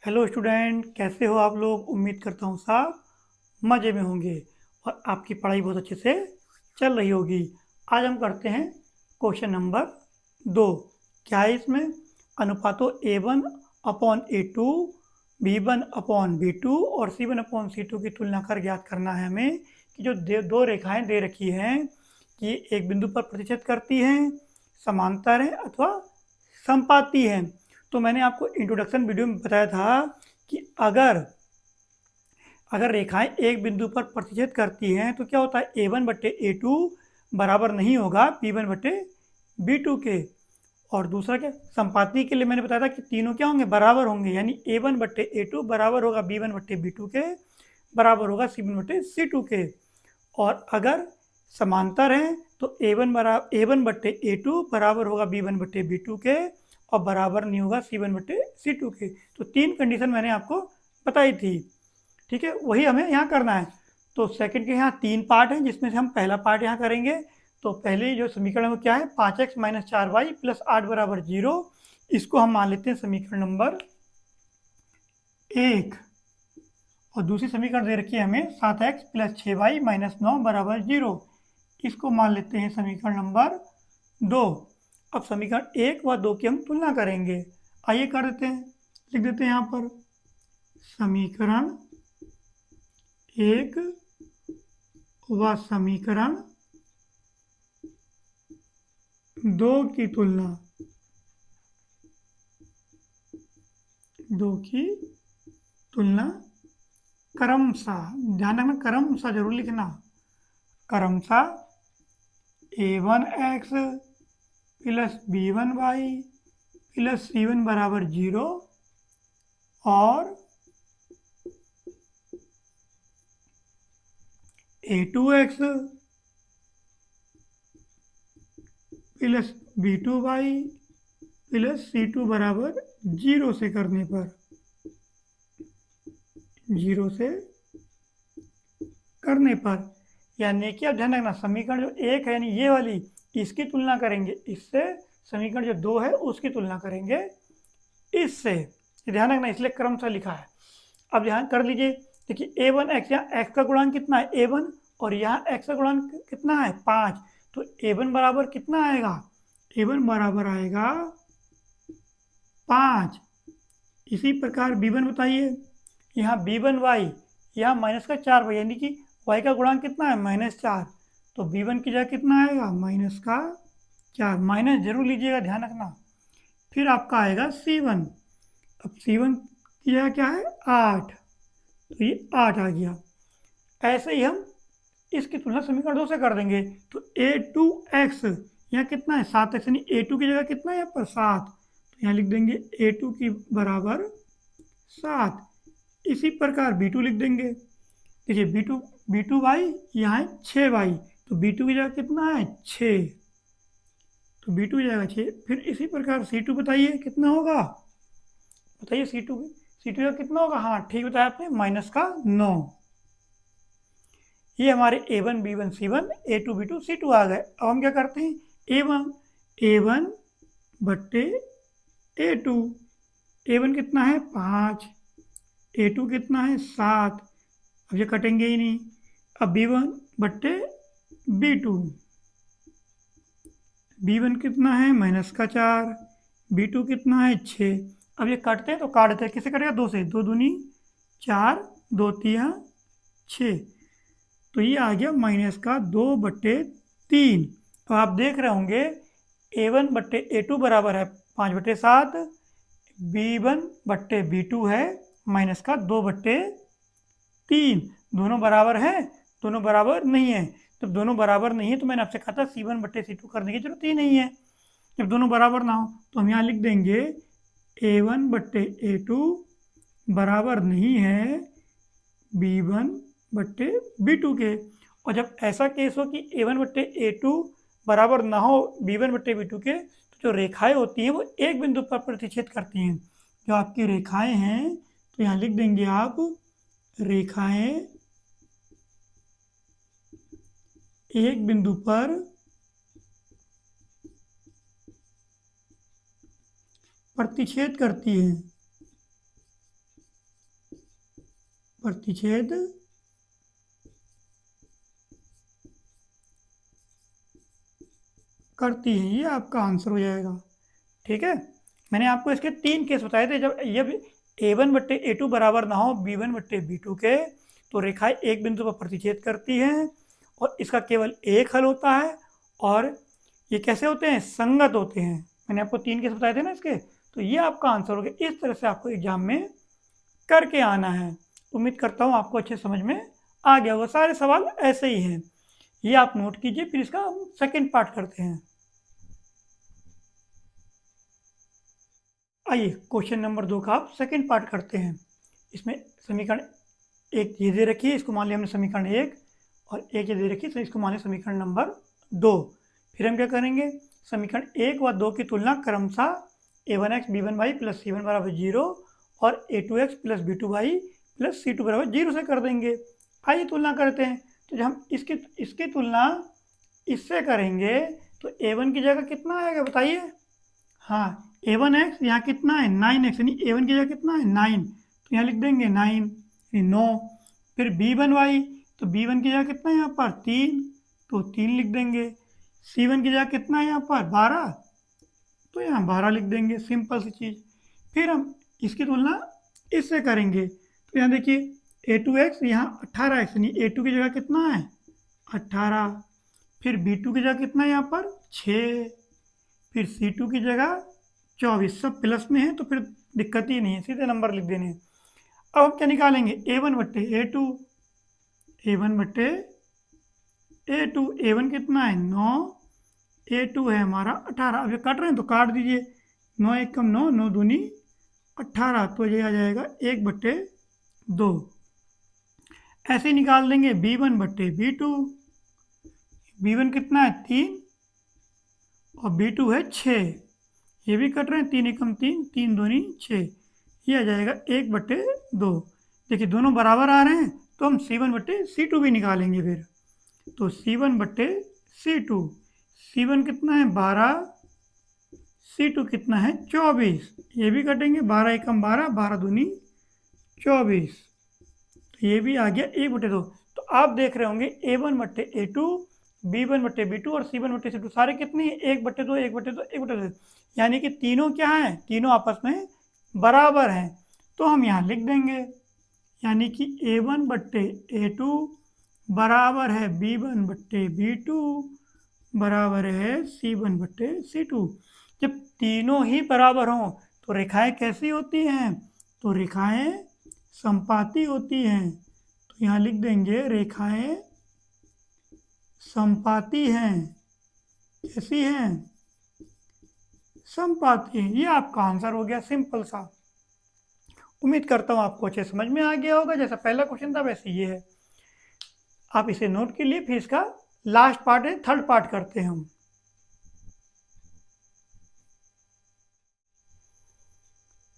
Hello student, कैसे हो आप लोग। उम्मीद करता हूँ सब मज़े में होंगे और आपकी पढ़ाई बहुत अच्छे से चल रही होगी। आज हम करते हैं क्वेश्चन नंबर 2। क्या है इसमें? अनुपातों A1 upon A2, B1 upon B2 और C1 अपॉन C2 की तुलना कर ज्ञात करना है हमें कि जो दो रेखाएं दे रखी हैं कि एक बिंदु पर प्रतिच्छेद करती हैं, समांतर हैं अथवा समपाती हैं। तो मैंने आपको इंट्रोडक्शन वीडियो में बताया था कि अगर अगर रेखाएं एक बिंदु पर प्रतिच्छेद करती हैं तो क्या होता है, A1/A2 बराबर नहीं होगा B1/B2 के। और दूसरा क्या, संपाती के लिए मैंने बताया था कि तीनों क्या होंगे, बराबर होंगे, यानी A1/A2 बराबर होगा B1/B2 के, बराबर होगा C1/C2 के। और अगर समांतर हैं तो A1/A2 बराबर होगा B1/B2 के और बराबर नहीं होगा C1/C2 के। तो तीन कंडीशन मैंने आपको बताई थी। ठीक है, वही हमें यहाँ करना है। तो सेकंड के यहाँ तीन पार्ट हैं जिसमें से हम पहला पार्ट यहाँ करेंगे। तो पहले जो समीकरण है वो क्या है, 5x - 4y + 8 बराबर 0। इसको हम मान लेते हैं समीकरण नंबर 1। और दूसरी समीकरण दे रखी है हमें 7x + 6y - 9 बराबर 0। इसको मान लेते हैं समीकरण नंबर 2। अब समीकरण 1 व 2 की हम तुलना करेंगे। आइए कर देते हैं, लिख देते हैं यहाँ पर समीकरण 1 व समीकरण 2 की तुलना, 2 की तुलना क्रमशः, ध्यान रखना क्रमशः जरूर लिखना, क्रमशः A1x + B1y + C1 बराबर 0 और A2x + B2y + C2 बराबर 0 से करने पर, 0 से करने पर, यानी कि अब ध्यान रखना समीकरण जो एक है यानी ये वाली, इसकी तुलना करेंगे इससे, समीकरण जो 2 है उसकी तुलना करेंगे इससे। ध्यान रखना, इसलिए क्रमशः लिखा है। अब ध्यान कर लीजिए, देखिए A1x, यहाँ x का गुणांक कितना है A1 और यहाँ x का गुणांक कितना है 5। तो A1 बराबर कितना आएगा, A1 बराबर आएगा 5। इसी प्रकार B1 बताइए, यहाँ B1y, यहाँ -4y, यानी कि y का गुणांक कितना है -4। तो B1 की जगह कितना आएगा -4, माइनस जरूर लीजिएगा, ध्यान रखना। फिर आपका आएगा C1। अब C1 की जगह क्या है 8, तो ये 8 आ गया। ऐसे ही हम इसकी तुलना समीकरण 2 से कर देंगे। तो A2x यहाँ कितना है 7x, यानी A2 की जगह कितना है यहाँ पर 7, तो यहाँ लिख देंगे A2 की बराबर 7। इसी प्रकार B2 लिख देंगे, देखिए B2y यहाँ है 6y, तो B2 की जगह कितना है 6, तो B2 की जगह 6। फिर इसी प्रकार C2 बताइए कितना होगा, बताइए C2 का कितना होगा, हाँ ठीक बताया आपने, -9। ये हमारे A1 B1 C1 A2 B2 C2 आ गए। अब हम क्या करते हैं, A1 बट्टे A2, A1 कितना है 5, A2 कितना है 7, अब ये कटेंगे ही नहीं। अब B1 बट्टे B2, B1 कितना है -4, B2 कितना है 6। अब ये कटते हैं तो काट देते हैं, किसे कटेगा 2 से, 2 दूनी 4, 2 तिया 6, तो ये आ गया -2/3। तो आप देख रहे होंगे A1/A2 बराबर है 5/7, B1/B2 है -2/3। दोनों बराबर हैं, दोनों बराबर नहीं है। जब दोनों बराबर नहीं है तो मैंने आपसे कहा था C1/C2 करने की जरूरत ही नहीं है। जब दोनों बराबर ना हो तो हम यहाँ लिख देंगे A1/A2 बराबर नहीं है B1/B2 के। और जब ऐसा केस हो कि A1/A2 बराबर ना हो B1/B2 के, तो जो रेखाएं होती हैं वो एक बिंदु पर प्रतिच्छेद करती हैं। जो आपकी रेखाएं हैं तो यहाँ लिख देंगे आप, रेखाएं एक बिंदु पर प्रतिच्छेद करती हैं, प्रतिच्छेद करती है। ये आपका आंसर हो जाएगा। ठीक है, मैंने आपको इसके 3 केस बताए थे। जब A1/A2 बराबर ना हो B1/B2 के, तो रेखाएं एक बिंदु पर प्रतिच्छेद करती हैं और इसका केवल एक हल होता है। और ये कैसे होते हैं? संगत होते हैं। मैंने आपको 3 केस बताए थे ना इसके, तो ये आपका आंसर हो गया। इस तरह से आपको एग्जाम में करके आना है। उम्मीद करता हूँ आपको अच्छे समझ में आ गया होगा। सारे सवाल ऐसे ही हैं, ये आप नोट कीजिए। फिर इसका हम सेकेंड पार्ट करते हैं। आइए क्वेश्चन नंबर 2 का आप सेकेंड पार्ट करते हैं। इसमें समीकरण एक ये दे रखी है, इसको मान लिया हमने समीकरण 1, और एक ये दे रखी है, तो इसको मान लिया समीकरण नंबर 2। फिर हम क्या करेंगे? समीकरण 1 व 2 की तुलना क्रमशः a1x b1y प्लस c1 बराबर 0 और a2x plus b2y plus c2 बराबर 0 से कर देंगे। आइए तुलना करते हैं। तो जब हम इसकी तुलना इससे करेंगे तो a1 की जगह कितना आएगा बताइए? हाँ, a1x यहाँ कितना है? 9x, यानी a1 की जगह कितना है? 9, तो यहाँ लिख देंगे 9। फिर b1y, तो b1 की जगह कितना है यहाँ पर? 3, तो 3 लिख देंगे। c1 की जगह कितना है यहाँ पर? 12, तो यहाँ 12 लिख देंगे। सिंपल सी चीज़। फिर हम इसकी तुलना इससे करेंगे, तो यहाँ देखिए a2x यहाँ 18x, यानी a2 की जगह कितना है? 18। फिर b2 की जगह कितना है यहाँ पर? 6। फिर C2 की जगह 24। सब प्लस में है तो फिर दिक्कत ही नहीं है, सीधे नंबर लिख देने। अब हम क्या निकालेंगे? A1/A2। A1/A2, A1 कितना है? 9, A2 है हमारा 18। अब ये काट रहे हैं तो काट दीजिए। 9 1 कम 9, 9 दूनी 18, तो ये आ जाएगा 1/2। ऐसे ही निकाल देंगे B1/B2। B1 कितना है? 3 और B2 है 6। ये भी कट रहे हैं, 3 एकम 3, 3 दूनी 6, ये आ जाएगा 1/2। देखिए दोनों बराबर आ रहे हैं, तो हम C1/C2 भी निकालेंगे फिर। तो C1/C2, C1 कितना है? 12, C2 कितना है? 24, ये भी कटेंगे। 12 एकम 12, 12 दूनी 24, तो ये भी आ गया 1/2। तो आप देख रहे होंगे A1/A2, B1/B2 और C1/C2 सारे कितने हैं? 1/2, 1/2, 1/2, यानी कि तीनों क्या हैं? तीनों आपस में बराबर हैं। तो हम यहाँ लिख देंगे, यानी कि A1/A2 बराबर है B1/B2 बराबर है C1/C2। जब तीनों ही बराबर हों तो रेखाएं कैसी होती हैं? तो रेखाएं समपाती होती हैं। तो यहाँ लिख देंगे रेखाएं समपाती हैं। कैसी हैं? समपाती हैं। ये आपका आंसर हो गया, सिंपल सा। उम्मीद करता हूँ आपको अच्छे समझ में आ गया होगा। जैसा पहला क्वेश्चन था वैसे ये है। आप इसे नोट के लिए, फिर इसका लास्ट पार्ट है, थर्ड पार्ट करते हैं हम।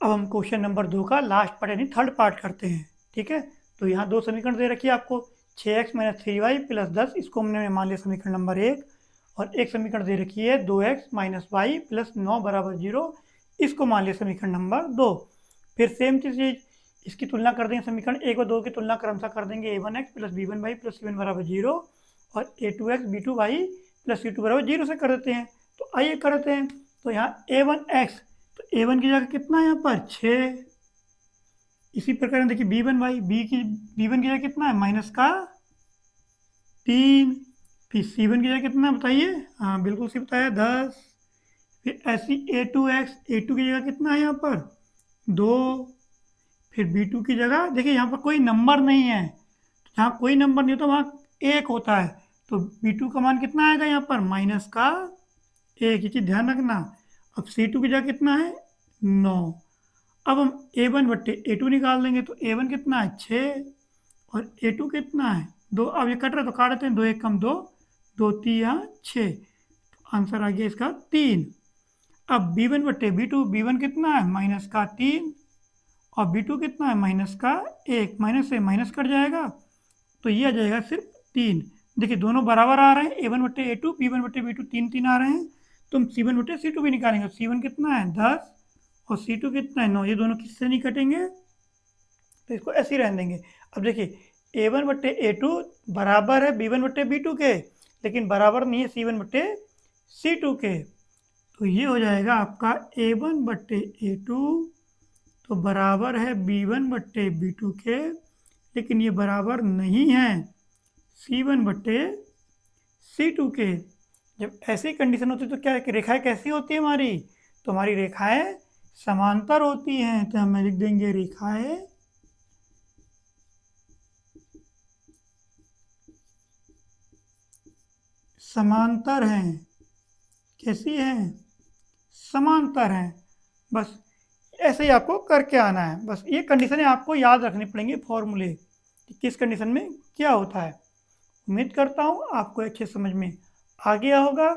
अब हम क्वेश्चन नंबर 2 का लास्ट पार्ट यानी थर्ड पार्ट करते हैं। ठीक है, तो यहाँ 2 समीकरण दे रखी है आपको, 6x - 3y प्लस 10, इसको हमने मान लिया समीकरण नंबर 1। और एक समीकरण दे रखी है 2x - y प्लस 9 बराबर 0, इसको मान लिया समीकरण नंबर 2। फिर सेम चीज़, इसकी तुलना कर देंगे। समीकरण 1 और 2 की तुलना क्रमशः कर देंगे A1x plus B1y plus C1 बराबर 0 और A2x B2y प्लस C2 बराबर 0 से कर देते हैं। तो आइए करते हैं। तो यहाँ A1x, तो A1 की जगह कितना है यहाँ पर? 6। इसी प्रकार देखिए B1y, B1 की जगह कितना है? -3। फिर C1 की जगह कितना बताइए? हाँ बिल्कुल सही बताया, 10। फिर ऐसी A2x, A2 की जगह कितना है यहाँ पर? 2। फिर B2 की जगह देखिए यहाँ पर कोई नंबर नहीं है, तो जहाँ कोई नंबर नहीं होता वहाँ 1 होता है। तो B2 का मान कितना आएगा यहाँ पर? -1। ये चीज़ ध्यान रखना। अब C2 की जगह कितना है? 9। अब हम A1/A2 निकाल देंगे, तो A1 कितना है? 6 और A2 कितना है? 2। अब ये कट रहा है तो काट देते हैं, 2 1 कम 2, 2 3 6, तो आंसर आ गया इसका 3। अब B1/B2, B1 कितना है? -3 और B2 कितना है? -1। माइनस से माइनस कट जाएगा, तो ये आ जाएगा सिर्फ 3। देखिए दोनों बराबर आ रहे हैं, A1/A2, B1/B2 3 3 आ रहे हैं। तो हम C1/C2 भी निकालेंगे। C1 कितना है? 10 और C2 कितना है? 9। ये दोनों किससे नहीं कटेंगे? तो इसको ऐसे ही रहने देंगे। अब देखिए A1/A2 बराबर है B1/B2 के, लेकिन बराबर नहीं है C1/C2 के। तो ये हो जाएगा आपका A1/A2 तो बराबर है B1/B2 के, लेकिन ये बराबर नहीं है C1/C2 के। जब ऐसी कंडीशन होती है तो क्या रेखाएं कैसी होती है हमारी? तो हमारी रेखाएं समांतर होती हैं। तो हम लिख देंगे रेखाएं समांतर हैं। कैसी हैं? समांतर हैं। बस ऐसे ही आपको करके आना है। बस ये कंडीशनें आपको याद रखनी पड़ेंगी, फॉर्मूले कि किस कंडीशन में क्या होता है। उम्मीद करता हूँ आपको अच्छे समझ में आ गया होगा।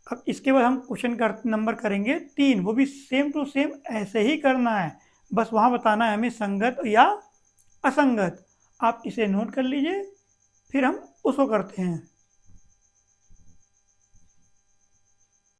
अब इसके बाद हम क्वेश्चन नंबर करेंगे 3, वो भी सेम टू सेम ऐसे ही करना है, बस वहाँ बताना है हमें संगत या असंगत। आप इसे नोट कर लीजिए, फिर हम उसको करते हैं।